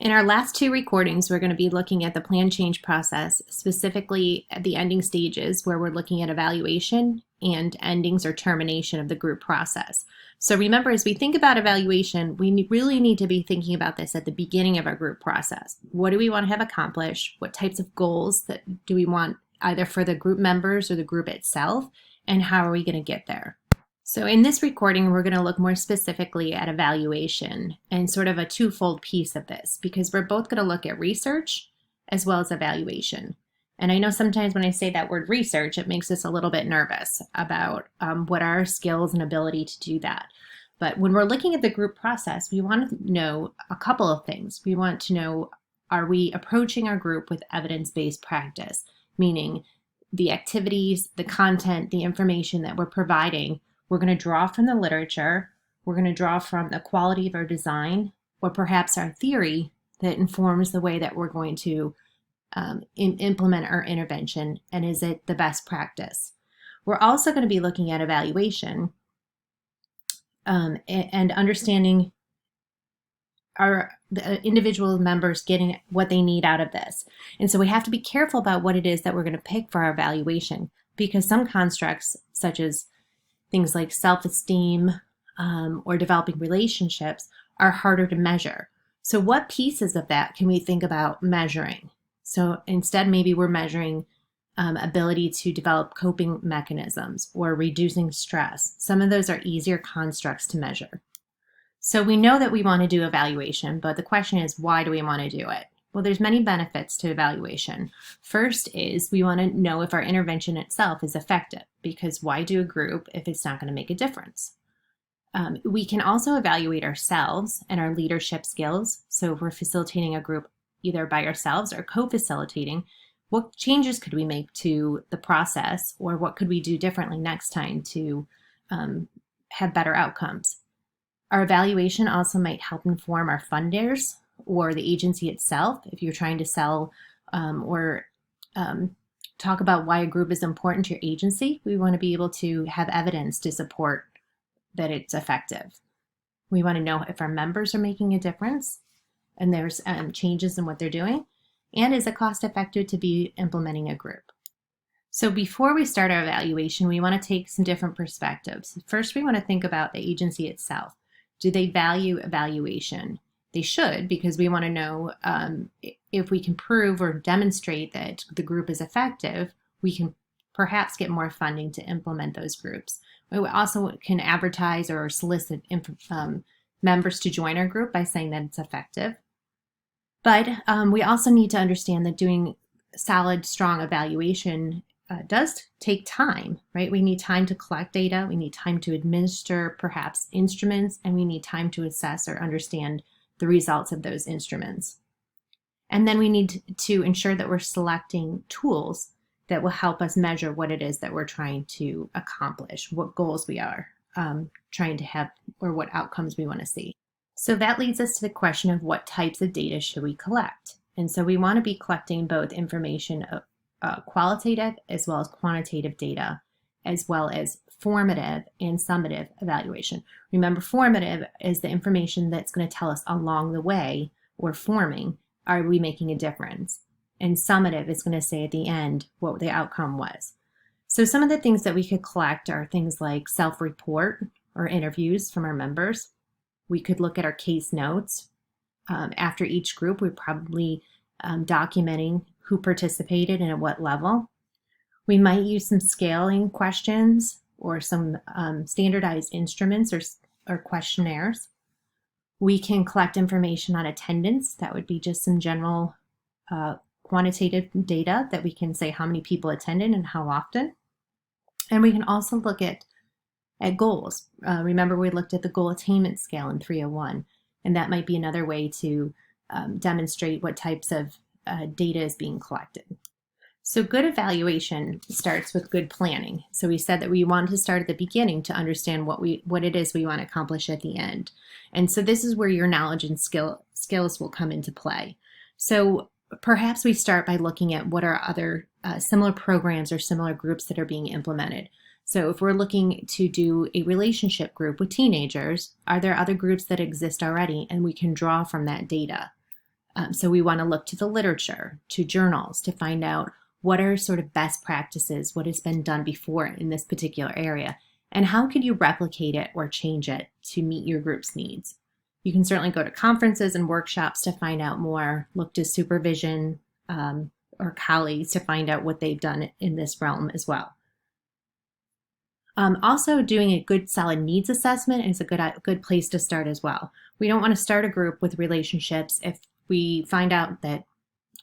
In our last two recordings, we're going to be looking at the plan change process, specifically at the ending stages where we're looking at evaluation and endings or termination of the group process. So remember, as we think about evaluation, we really need to be thinking about this at the beginning of our group process. What do we want to have accomplished? What types of goals do we want either for the group members or the group itself? And how are we going to get there? So in this recording, we're going to look more specifically at evaluation and sort of a twofold piece of this, because we're both going to look at research as well as evaluation. And I know sometimes when I say that word research, it makes us a little bit nervous about what are our skills and ability to do that. But when we're looking at the group process, we want to know a couple of things. We want to know, are we approaching our group with evidence-based practice, meaning the activities, the content, the information that we're providing. We're going to draw from the literature, we're going to draw from the quality of our design, or perhaps our theory that informs the way that we're going to implement our intervention, and is it the best practice? We're also going to be looking at evaluation and understanding the individual members getting what they need out of this. And so we have to be careful about what it is that we're going to pick for our evaluation, because some constructs, such as things like self-esteem or developing relationships, are harder to measure. So what pieces of that can we think about measuring? So instead, maybe we're measuring ability to develop coping mechanisms or reducing stress. Some of those are easier constructs to measure. So we know that we want to do evaluation, but the question is, why do we want to do it? Well, there's many benefits to evaluation. First is we want to know if our intervention itself is effective, because why do a group if it's not going to make a difference? We can also evaluate ourselves and our leadership skills. So if we're facilitating a group either by ourselves or co-facilitating, what changes could we make to the process, or what could we do differently next time to have better outcomes? Our evaluation also might help inform our funders or the agency itself. If you're trying to sell or talk about why a group is important to your agency, we want to be able to have evidence to support that it's effective. We want to know if our members are making a difference and there's changes in what they're doing, and is it cost effective to be implementing a group. So before we start our evaluation, we want to take some different perspectives. First, we want to think about the agency itself. Do they value evaluation? They should, because we want to know if we can prove or demonstrate that the group is effective, we can perhaps get more funding to implement those groups. We also can advertise or solicit members to join our group by saying that it's effective. But we also need to understand that doing solid, strong evaluation does take time, right? We need time to collect data, we need time to administer perhaps instruments, and we need time to assess or understand the results of those instruments. And then we need to ensure that we're selecting tools that will help us measure what it is that we're trying to accomplish, what goals we are trying to have, or what outcomes we want to see. So that leads us to the question of what types of data should we collect? And so we want to be collecting both information of qualitative as well as quantitative data, as well as formative and summative evaluation. Remember, formative is the information that's going to tell us along the way, or forming, are we making a difference? And summative is going to say at the end what the outcome was. So some of the things that we could collect are things like self-report or interviews from our members. We could look at our case notes. After each group, we're probably documenting who participated and at what level. We might use some scaling questions or some standardized instruments or questionnaires. We can collect information on attendance. That would be just some general quantitative data that we can say how many people attended and how often. And we can also look at goals. Remember, we looked at the goal attainment scale in 301, and that might be another way to demonstrate what types of data is being collected. So good evaluation starts with good planning. So we said that we want to start at the beginning to understand what it is we want to accomplish at the end. And so this is where your knowledge and skills will come into play. So perhaps we start by looking at what are other similar programs or similar groups that are being implemented. So if we're looking to do a relationship group with teenagers, are there other groups that exist already? And we can draw from that data. So we want to look to the literature, to journals, to find out what are sort of best practices, what has been done before in this particular area, and how could you replicate it or change it to meet your group's needs. You can certainly go to conferences and workshops to find out more, look to supervision or colleagues to find out what they've done in this realm as well. Also, doing a good solid needs assessment is a good place to start as well. We don't want to start a group with relationships if we find out that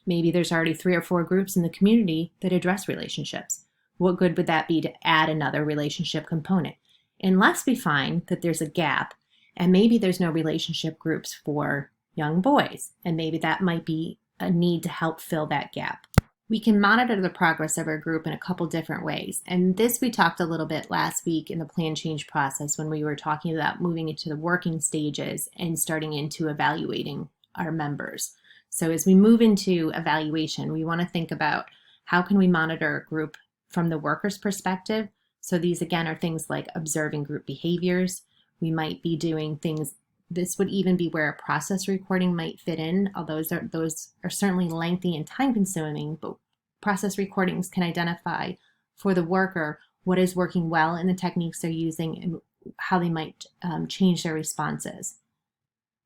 maybe there's already 3 or 4 groups in the community that address relationships. What good would that be to add another relationship component? Unless we find that there's a gap and maybe there's no relationship groups for young boys, and maybe that might be a need to help fill that gap. We can monitor the progress of our group in a couple different ways. And this we talked a little bit last week in the plan change process when we were talking about moving into the working stages and starting into evaluating our members. So as we move into evaluation, we want to think about how can we monitor a group from the worker's perspective. So these again are things like observing group behaviors. We might be doing things, this would even be where a process recording might fit in, although those are certainly lengthy and time consuming, but process recordings can identify for the worker what is working well in the techniques they're using and how they might change their responses.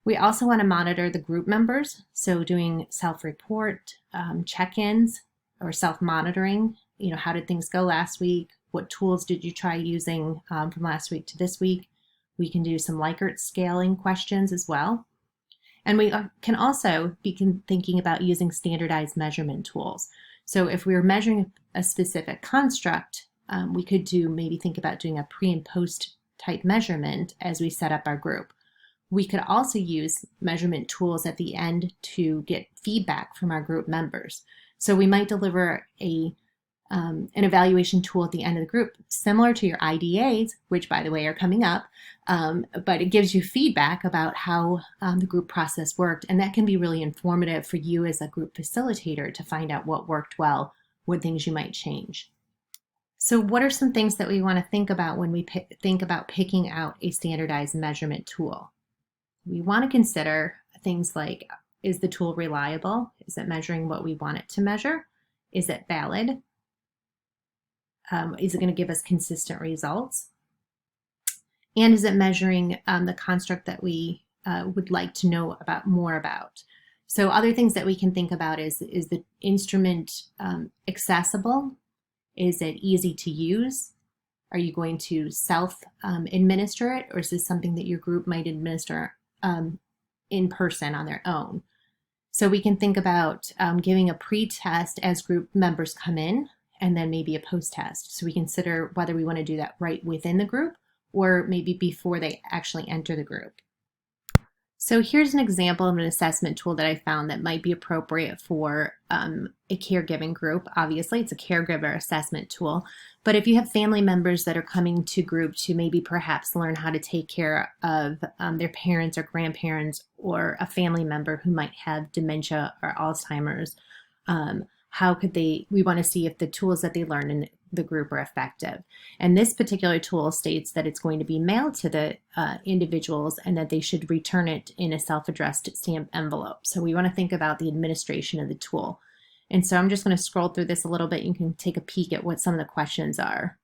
We also want to monitor the group members, so doing self-report, check-ins, or self-monitoring. How did things go last week? What tools did you try using from last week to this week? We can do some Likert scaling questions as well. And we can also be thinking about using standardized measurement tools. So if we were measuring a specific construct, we could maybe think about doing a pre and post type measurement as we set up our group. We could also use measurement tools at the end to get feedback from our group members. So we might deliver an evaluation tool at the end of the group, similar to your IDAs, which by the way are coming up, but it gives you feedback about how the group process worked, and that can be really informative for you as a group facilitator to find out what worked well, what things you might change. So what are some things that we want to think about when we think about picking out a standardized measurement tool? We want to consider things like, is the tool reliable? Is it measuring what we want it to measure? Is it valid? Is it going to give us consistent results? And is it measuring the construct that we would like to know more about? So other things that we can think about is the instrument accessible? Is it easy to use? Are you going to self-administer it, or is this something that your group might administer in person on their own? So we can think about giving a pre-test as group members come in, and then maybe a post-test. So we consider whether we want to do that right within the group or maybe before they actually enter the group. So here's an example of an assessment tool that I found that might be appropriate for a caregiving group. Obviously, it's a caregiver assessment tool, but if you have family members that are coming to group to maybe perhaps learn how to take care of their parents or grandparents, or a family member who might have dementia or Alzheimer's, we want to see if the tools that they learn in the group are effective. And this particular tool states that it's going to be mailed to the individuals and that they should return it in a self-addressed stamped envelope. So we want to think about the administration of the tool. And so I'm just going to scroll through this a little bit. You can take a peek at what some of the questions are.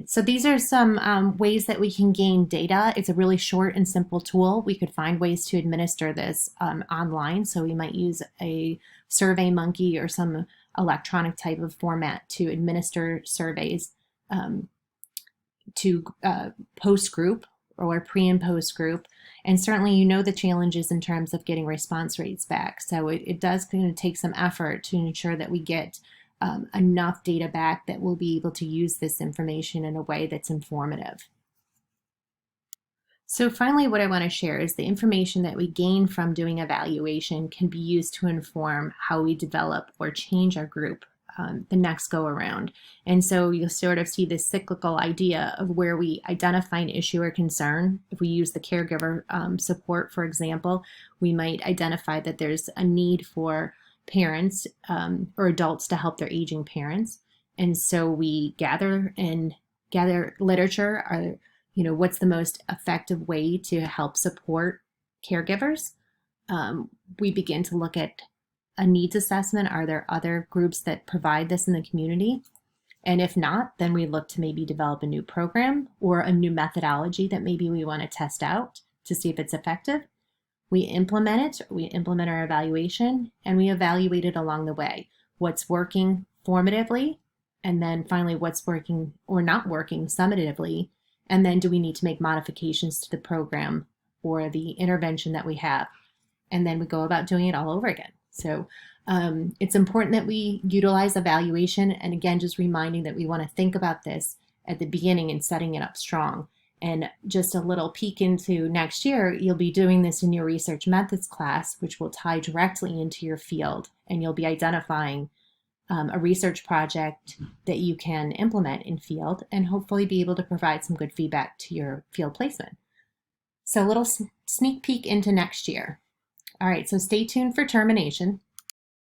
So these are some ways that we can gain data. It's a really short and simple tool. We could find ways to administer this online. So we might use a SurveyMonkey or some electronic type of format to administer surveys to post group or pre and post group. And certainly the challenges in terms of getting response rates back. So it does kind of take some effort to ensure that we get enough data back that we'll be able to use this information in a way that's informative. So finally, what I want to share is the information that we gain from doing evaluation can be used to inform how we develop or change our group the next go around. And so you'll sort of see this cyclical idea of where we identify an issue or concern. If we use the caregiver support, for example, we might identify that there's a need for parents or adults to help their aging parents. And so we gather literature, or, what's the most effective way to help support caregivers. We begin to look at a needs assessment. Are there other groups that provide this in the community? And if not, then we look to maybe develop a new program or a new methodology that maybe we want to test out to see if it's effective. We implement our evaluation, and we evaluate it along the way. What's working formatively, and then finally what's working or not working summatively, and then do we need to make modifications to the program or the intervention that we have? And then we go about doing it all over again. So it's important that we utilize evaluation, and again, just reminding that we want to think about this at the beginning and setting it up strong. And just a little peek into next year, you'll be doing this in your research methods class, which will tie directly into your field, and you'll be identifying a research project that you can implement in field and hopefully be able to provide some good feedback to your field placement. So a little sneak peek into next year. All right, so stay tuned for termination.